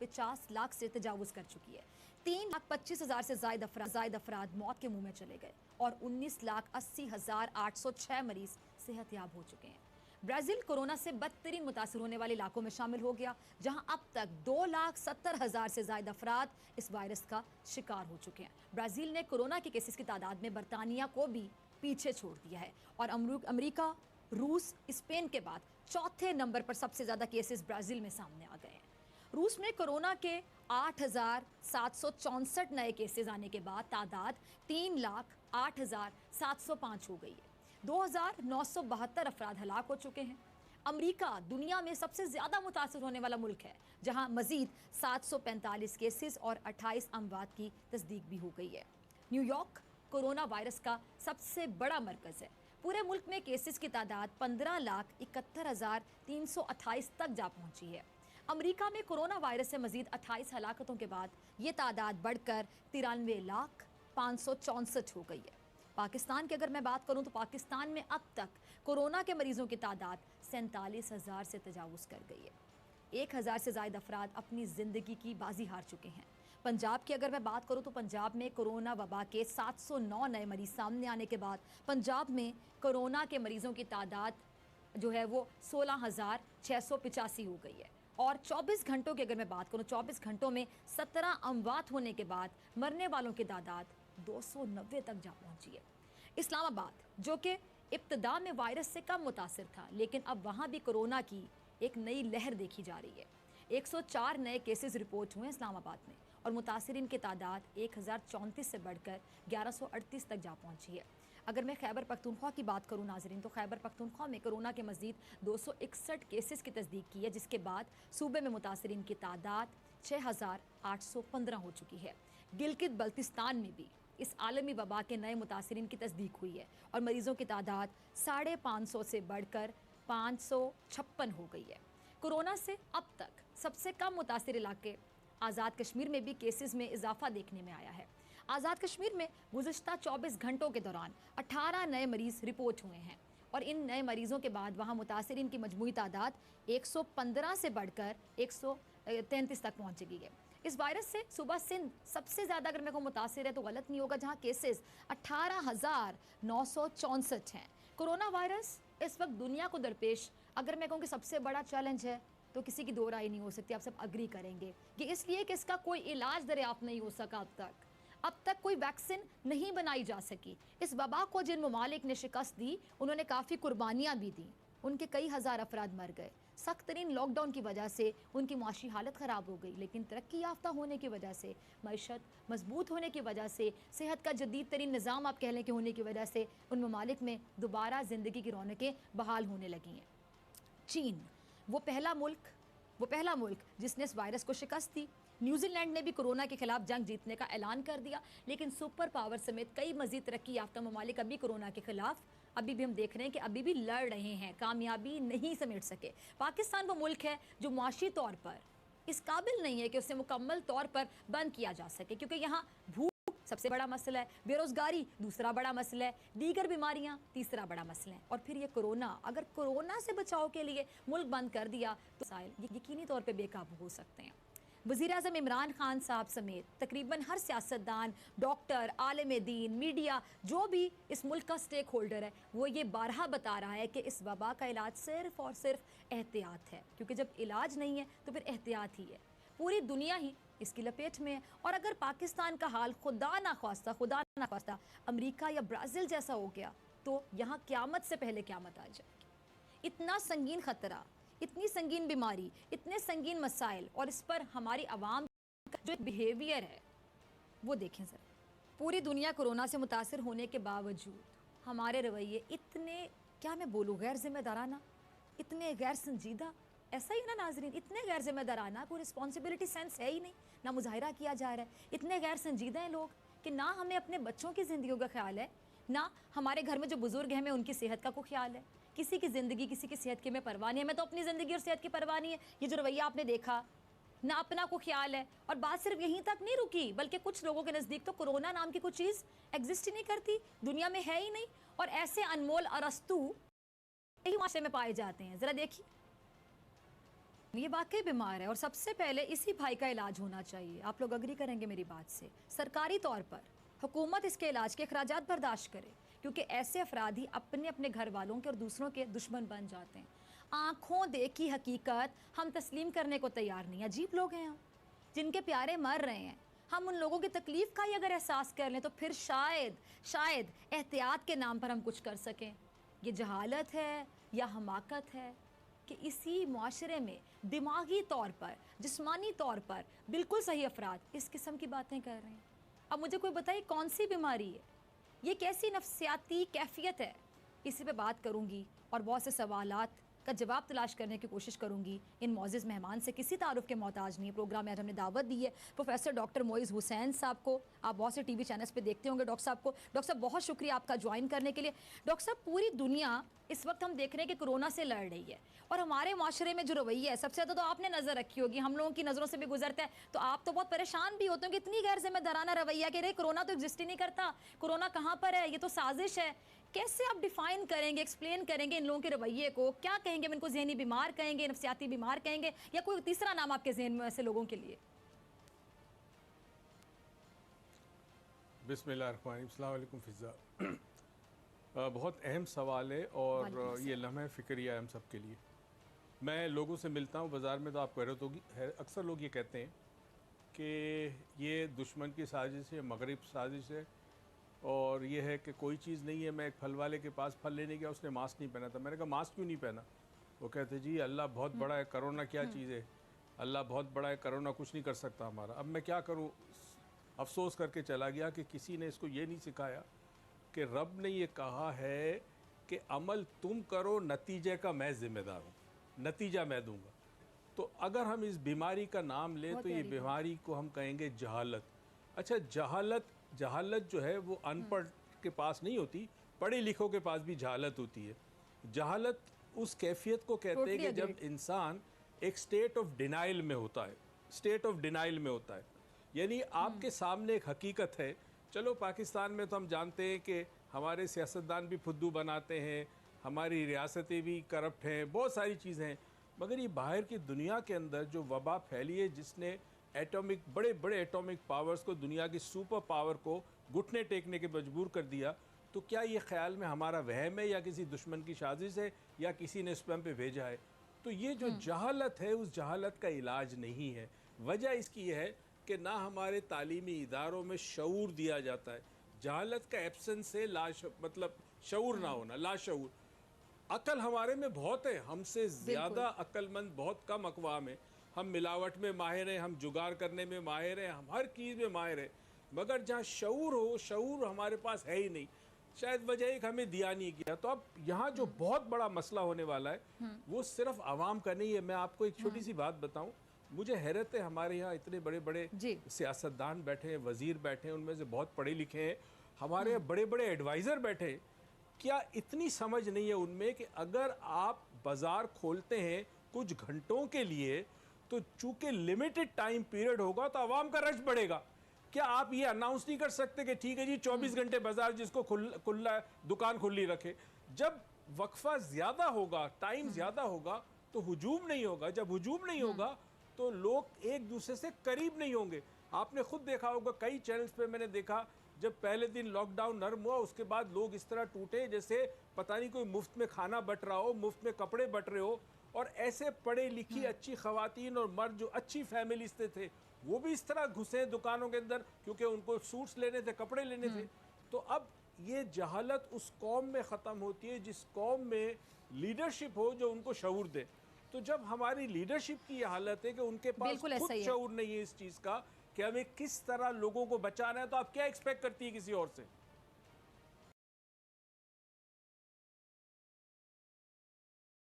50 लाख से तजावुज कर चुकी है। 3,25,000 से जायद अफराद मौत के मुंह में चले गए और 19,80,806 मरीज सेहतयाब हो चुके हैं। ब्राजील कोरोना से बदतरीन मुतासर होने वाले इलाकों में शामिल हो गया, जहां अब तक 2,70,000 से ज्यादा अफराद इस वायरस का शिकार हो चुके हैं। ब्राजील ने कोरोना के केसेस की तादाद में बरतानिया को भी पीछे छोड़ दिया है और अमेरिका, रूस, स्पेन के बाद चौथे नंबर पर सबसे ज्यादा केसेस ब्राजील में सामने आ गए हैं। रूस में कोरोना के 8,764 नए केसेस आने के बाद तादाद 3,08,705 हो गई है। 2,972 अफराद हलाक हो चुके हैं। अमेरिका दुनिया में सबसे ज्यादा मुतासर होने वाला मुल्क है, जहां मजीद 745 केसेस और 28 अमवात की तस्दीक भी हो गई है। न्यूयॉर्क कोरोना वायरस का सबसे बड़ा मरकज है। पूरे मुल्क में केसेस की तादाद 15,71,328 तक जा पहुंची है। अमेरिका में कोरोना वायरस से मजीद 28 हलाकतों के बाद ये तादाद बढ़कर 93,564 हो गई है। पाकिस्तान की अगर मैं बात करूं तो पाकिस्तान में अब तक कोरोना के मरीजों की तादाद 47,000 से तजावुज कर गई है। 1,000 से ज्यादा अफराद अपनी जिंदगी की बाजी हार चुके हैं। पंजाब की अगर मैं बात करूं तो पंजाब में कोरोना वबा के 709 नए मरीज सामने आने के बाद पंजाब में कोरोना के मरीजों की तादाद जो है वो 16,685 हो गई है। और 24 घंटों की अगर मैं बात करूं, 24 घंटों में 17 अमवात होने के बाद मरने वालों की तादाद 290 तक जा पहुंची है। इस्लामाबाद, जो कि इब्तिदा में वायरस से कम मुतासिर था, लेकिन अब वहां भी कोरोना की एक नई लहर देखी जा रही है। 104 नए केसेस रिपोर्ट हुए इस्लामाबाद में और मुतासिरीन की तादाद 1,034 से बढ़कर 1,138 तक जा पहुंची है। अगर मैं खैबर पख्तूनख्वा की बात करूं नाजरीन, तो खैबर पख्तूनख्वा में कोरोना के मजीद 261 केसेस की तस्दीक की है, जिसके बाद सूबे में मुतासिरीन की तादाद 6,815 हो चुकी है। गिलगित बल्तिस्तान में भी इस आलमी वबा के नए मुतासिरीन की तस्दीक हुई है और मरीजों की तादाद 550 से बढ़कर 556 हो गई है। कोरोना से अब तक सबसे कम मुतासिर इलाके आज़ाद कश्मीर में भी केसेस में इजाफा देखने में आया है। आज़ाद कश्मीर में गुज़िश्ता 24 घंटों के दौरान 18 नए मरीज रिपोर्ट हुए हैं और इन नए मरीजों के बाद वहां मुतासिरीन की मजमूई तादाद 115 से बढ़कर 133 तक पहुंच गई है। इस वायरस से सूबा सिंध सबसे ज़्यादा अगर मेरे को मुतासिर है तो गलत नहीं होगा, जहां केसेस 18,964 हैं। कोरोना वायरस इस वक्त दुनिया को दरपेश अगर मैं कहूँ कि सबसे बड़ा चैलेंज है तो किसी की दो राय नहीं हो सकती, आप सब अग्री करेंगे कि इसलिए कि इसका कोई इलाज दरियाफ्त नहीं हो सका अब तक कोई वैक्सीन नहीं बनाई जा सकी। इस वबा को जिन ममालिक ने शिकस्त दी, उन्होंने काफ़ी कुर्बानियाँ भी दी, उनके कई हज़ार अफराद मर गए। सख्त तरीन लॉकडाउन की वजह से उनकी माशी हालत ख़राब हो गई, लेकिन तरक्की याफ्ता होने की वजह से, मईशत मजबूत होने की वजह से, सेहत का जदीद तरीन निज़ाम आप कह लें कि होने की वजह से उन ममालिक में दोबारा ज़िंदगी की रौनकें बहाल होने लगी हैं। चीन वो पहला मुल्क जिसने इस वायरस को शिकस्त दी। न्यूजीलैंड ने भी कोरोना के खिलाफ जंग जीतने का ऐलान कर दिया, लेकिन सुपर पावर समेत कई मजीद तरक्की याफ्ता ममालिक अभी कोरोना के खिलाफ अभी भी हम देख रहे हैं कि अभी भी लड़ रहे हैं, कामयाबी नहीं समेट सके। पाकिस्तान वो मुल्क है जो मुआशी तौर पर इस काबिल नहीं है कि उसे मुकम्मल तौर पर बंद किया जा सके, क्योंकि यहाँ भूख सबसे बड़ा मसला है, बेरोजगारी दूसरा बड़ा मसला है, दीगर बीमारियां तीसरा बड़ा मसला है, और फिर ये कोरोना। अगर कोरोना से बचाव के लिए मुल्क बंद कर दिया तो यकीनी तौर पे बेकाबू हो सकते हैं। वज़ीर-ए-आज़म इमरान खान साहब समेत तकरीबन हर सियासतदान, डॉक्टर, आलिम दीन, मीडिया, जो भी इस मुल्क का स्टेक होल्डर है, वो ये बारहा बता रहा है कि इस वबा का इलाज सिर्फ और सिर्फ एहतियात है, क्योंकि जब इलाज नहीं है तो फिर एहतियात ही है। पूरी दुनिया ही इसकी लपेट में है और अगर पाकिस्तान का हाल खुदा ना ख्वास्ता अमेरिका या ब्राज़ील जैसा हो गया तो यहाँ क़यामत से पहले क़यामत आ जाएगी। इतना संगीन ख़तरा, इतनी संगीन बीमारी, इतने संगीन मसाइल, और इस पर हमारी आवाम का जो बिहेवियर है वो देखें ज़रा। पूरी दुनिया कोरोना से मुतासर होने के बावजूद हमारे रवैये इतने, क्या मैं बोलूँ, गैर जिम्मेदाराना, इतने गैर संजीदा, ऐसा ही ना नाजरीन, इतने गैर जिम्मेदाराना, कोई रिस्पॉन्सिबिलिटी सेंस है ही नहीं, ना मुजाहिरा किया जा रहा है। इतने गैर संजीदा हैं लोग कि ना हमें अपने बच्चों की ज़िंदगी का ख्याल है, ना हमारे घर में जो बुजुर्ग हैं हमें उनकी सेहत का कोई ख्याल है। किसी की ज़िंदगी, किसी की सेहत की हमें परवाह नहीं है। मैं तो अपनी ज़िंदगी और सेहत की परवाह नहीं है। ये जो रवैया आपने देखा, ना अपना को ख्याल है। और बात सिर्फ यहीं तक नहीं रुकी, बल्कि कुछ लोगों के नज़दीक तो कोरोना नाम की कोई चीज़ एग्जिस्ट ही नहीं करती, दुनिया में है ही नहीं, और ऐसे अनमोल अरस्तु यही माशरे में पाए जाते हैं। ज़रा देखिए, ये वाकई बीमार है और सबसे पहले इसी भाई का इलाज होना चाहिए। आप लोग अग्री करेंगे मेरी बात से। सरकारी तौर पर हुकूमत इसके इलाज के अखराजात बर्दाश्त करे, क्योंकि ऐसे अफराद ही अपने अपने घर वालों के और दूसरों के दुश्मन बन जाते हैं। आंखों देखी हकीकत हम तस्लीम करने को तैयार नहीं। अजीब लोग हैं हम, जिनके प्यारे मर रहे हैं। हम उन लोगों की तकलीफ का ही अगर एहसास कर लें तो फिर शायद एहतियात के नाम पर हम कुछ कर सकें। ये जहालत है या हमाकत है कि इसी मुआशरे में दिमागी तौर पर, जिस्मानी तौर पर बिल्कुल सही अफराद इस किस्म की बातें कर रहे हैं। अब मुझे कोई बताइए कौन सी बीमारी है ये, कैसी नफ्सियाती कैफियत है? इसी पे बात करूंगी और बहुत से सवालात का जवाब तलाश करने की कोशिश करूंगी इन मोअज़्ज़िज़ मेहमान से। किसी तारुफ के मोहताज नहीं है। प्रोग्राम में आज हमने दावत दी है प्रोफेसर डॉक्टर मोइज़ हुसैन साहब को। आप बहुत से टीवी चैनल्स पे देखते होंगे डॉक्टर साहब को। डॉक्टर साहब बहुत शुक्रिया आपका ज्वाइन करने के लिए। डॉक्टर साहब, पूरी दुनिया इस वक्त हम देख रहे हैं कि कोरोना से लड़ रही है और हमारे माशरे में जो रवैया है सबसे ज़्यादा तो आपने नज़र रखी होगी, हम लोगों की नज़रों से भी गुजरता है, तो आप तो बहुत परेशान भी होते हो कि इतनी गैर जिम्मेदाराना रवैया कि रे कोरोना तो एग्जिस्ट ही नहीं करता, कोरोना कहाँ पर है, ये तो साजिश है। कैसे आप डिफाइन करेंगे, एक्सप्लेन करेंगे इन लोगों के रवैये को? क्या कहेंगे? इनको ज़हनी बीमार कहेंगे, नफ्सियाती बीमार कहेंगे, या कोई तीसरा नाम आपके जहन में ऐसे लोगों के लिए? बिस्मिल्लाहिर्रहमानिर्रहीम। अस्सलाम वालेकुम फ़िज़ा। बहुत अहम सवाल है और ये लम्हा फ़िक्रिया है हम सब के लिए। मैं लोगों से मिलता हूँ बाज़ार में तो आपको हैरत होगी, अक्सर लोग ये कहते हैं कि ये दुश्मन की साजिश है, मगरिब साजिश है, और ये है कि कोई चीज़ नहीं है। मैं एक फल वाले के पास फल लेने गया, उसने मास्क नहीं पहना था। मैंने कहा मास्क क्यों नहीं पहना? वो कहते जी अल्लाह बहुत बड़ा है, कोरोना क्या चीज़ है, अल्लाह बहुत बड़ा है, कोरोना कुछ नहीं कर सकता हमारा। अब मैं क्या करूँ, अफसोस करके चला गया कि किसी ने इसको ये नहीं सिखाया कि रब ने ये कहा है कि अमल तुम करो, नतीजे का मैं ज़िम्मेदार हूँ, नतीजा मैं दूंगा। तो अगर हम इस बीमारी का नाम लें तो ये बीमारी को हम कहेंगे जहालत। अच्छा, जहालत जो है वो अनपढ़ के पास नहीं होती, पढ़े लिखों के पास भी जहालत होती है। जहालत उस कैफियत को कहते हैं कि जब इंसान एक स्टेट ऑफ डिनाइल में होता है, स्टेट ऑफ डिनाइल में होता है, यानी आपके सामने एक हकीकत है। चलो पाकिस्तान में तो हम जानते हैं कि हमारे सियासतदान भी फुद्दू बनाते हैं, हमारी रियासतें भी करप्ट हैं, बहुत सारी चीज़ें हैं, मगर ये बाहर की दुनिया के अंदर जो वबा फैली है, जिसने एटॉमिक बड़े बड़े एटॉमिक पावर्स को, दुनिया की सुपर पावर को घुटने टेकने के मजबूर कर दिया, तो क्या ये ख्याल में हमारा वहम है या किसी दुश्मन की साजिश है या किसी ने स्पैम पे भेजा है? तो ये जो जहालत है, उस जहालत का इलाज नहीं है। वजह इसकी है कि ना हमारे तालीमी इदारों में शऊर दिया जाता है। जहालत का एब्सेंस है, मतलब शऊर ना होना, लाशऊर। अकल हमारे में बहुत है, हमसे ज़्यादा अक्लमंद बहुत कम अक़वाम है। हम मिलावट में माहिर हैं, हम जुगाड़ करने में माहिर हैं, हम हर चीज़ में माहिर हैं, मगर जहाँ शऊर हो, शऊर हमारे पास है ही नहीं। शायद वजह एक हमें दिया नहीं गया। तो अब यहाँ जो बहुत बड़ा मसला होने वाला है वो सिर्फ आवाम का नहीं है। मैं आपको एक छोटी सी बात बताऊँ, मुझे हैरत है, हमारे यहाँ इतने बड़े बड़े सियासतदान बैठे हैं, वजीर बैठे हैं, उनमें से बहुत पढ़े लिखे हैं, हमारे यहाँ बड़े बड़े एडवाइज़र बैठे हैं। क्या इतनी समझ नहीं है उनमें कि अगर आप बाज़ार खोलते हैं कुछ घंटों के लिए, तो चूंकि लिमिटेड टाइम पीरियड होगा तो आवाम का रश बढ़ेगा। क्या आप ये अनाउंस नहीं कर सकते कि ठीक है जी 24 घंटे बाजार जिसको खुला दुकान खुली रखे? जब वक्फा ज़्यादा होगा, टाइम ज़्यादा होगा, तो हुजूम नहीं होगा। जब हुजूम नहीं होगा तो लोग एक दूसरे से करीब नहीं होंगे। आपने खुद देखा होगा, कई चैनल्स पे मैंने देखा, जब पहले दिन लॉकडाउन नरम हुआ उसके बाद लोग इस तरह टूटे जैसे पता नहीं कोई मुफ्त में खाना बट रहा हो, मुफ्त में कपड़े बट रहे हो। और ऐसे पढ़े लिखी अच्छी ख़वातीन और मर्द जो अच्छी फैमिली से थे वो भी इस तरह घुसे दुकानों के अंदर, क्योंकि उनको सूट्स लेने थे, कपड़े लेने थे। तो अब ये जहालत उस कौम में ख़त्म होती है जिस कौम में लीडरशिप हो जो उनको शऊर दे। तो जब हमारी लीडरशिप की यह हालत है कि उनके पास खुद शऊर नहीं है इस चीज़ का कि हमें किस तरह लोगों को बचाना है, तो आप क्या एक्सपेक्ट करती है किसी और से?